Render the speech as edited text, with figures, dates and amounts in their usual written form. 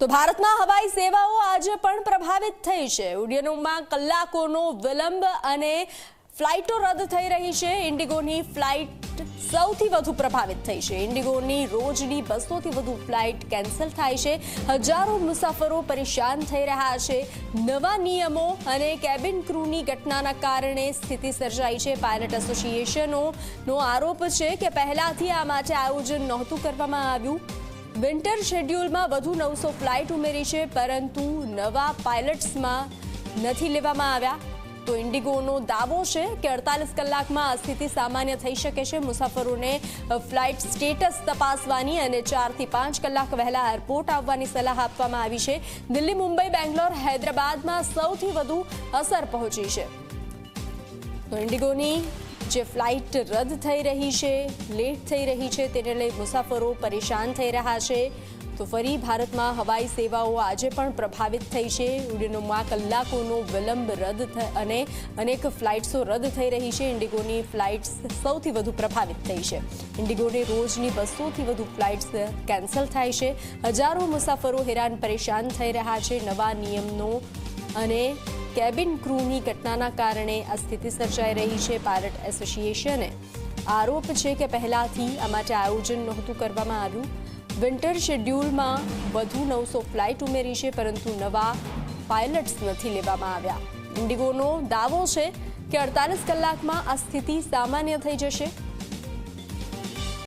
તો ભારતમાં હવાઈ સેવાઓ આજે પણ પ્રભાવિત થઈ છે। ઉડ્ડયનોમાં કલાકોનો વિલંબ અને ફ્લાઇટો રદ થઈ રહી છે। ઇન્ડિગોની ફ્લાઇટ સૌથી વધુ પ્રભાવિત થઈ છે। ઇન્ડિગોની રોજની 200થી વધુ ફ્લાઇટ કેન્સલ થાય છે। હજારો મુસાફરો પરેશાન થઈ રહ્યા છે। નવા નિયમો અને કેબિન ક્રૂની ઘટનાના કારણે સ્થિતિ સર્જાઈ છે। પાયલટ એસોસિએશનોનો આરોપ છે કે પહેલાથી આ માટે આયોજન નહોતું કરવામાં આવ્યું। વિન્ટર શેડ્યુલમાં વધુ 900 ફ્લાઇટ ઉમેરી છે, પરંતુ નવા પાયલટ્સમાં નથી લેવામાં આવ્યા। તો ઇન્ડિગોનો દાવો છે કે 48 કલાકમાં આ સ્થિતિ સામાન્ય થઈ શકે છે। મુસાફરોને ફ્લાઇટ સ્ટેટસ તપાસવાની અને 4 થી 5 કલાક વહેલા એરપોર્ટ આવવાની સલાહ આપવામાં આવી છે। દિલ્હી, મુંબઈ, બેંગ્લોર, હૈદરાબાદમાં સૌથી વધુ અસર પહોંચી છે। તો ઇન્ડિગોની જે ફ્લાઇટ રદ થઈ રહી છે, લેટ થઈ રહી છે, તેને લઈ મુસાફરો પરેશાન થઈ રહ્યા છે। તો ફરી ભારતમાં હવાઈ સેવાઓ આજે પણ પ્રભાવિત થઈ છે। ઉડ્ડયનોમાં કલાકોનો વિલંબ અને અનેક ફ્લાઇટ્સો રદ થઈ રહી છે। ઇન્ડિગોની ફ્લાઇટ્સ સૌથી વધુ પ્રભાવિત થઈ છે। ઇન્ડિગોની રોજની 200થી વધુ ફ્લાઇટ્સ કેન્સલ થાય છે। હજારો મુસાફરો હેરાન પરેશાન થઈ રહ્યા છે। નવા નિયમનો અને કેબિન ક્રૂની ઘટનાના કારણે આ સ્થિતિ સર્જાઈ રહી છે। પાયલટ એસોસિએશને આરોપ છે કે પહેલાથી આ માટે આયોજન નહોતું કરવામાં આવ્યું। વિન્ટર શેડ્યુલમાં વધુ 900 ફ્લાઇટ ઉમેરી છે, પરંતુ નવા પાયલટ્સ નથી લેવામાં આવ્યા। ઇન્ડિગોનો દાવો છે કે 48 કલાકમાં આ સ્થિતિ સામાન્ય થઈ જશે।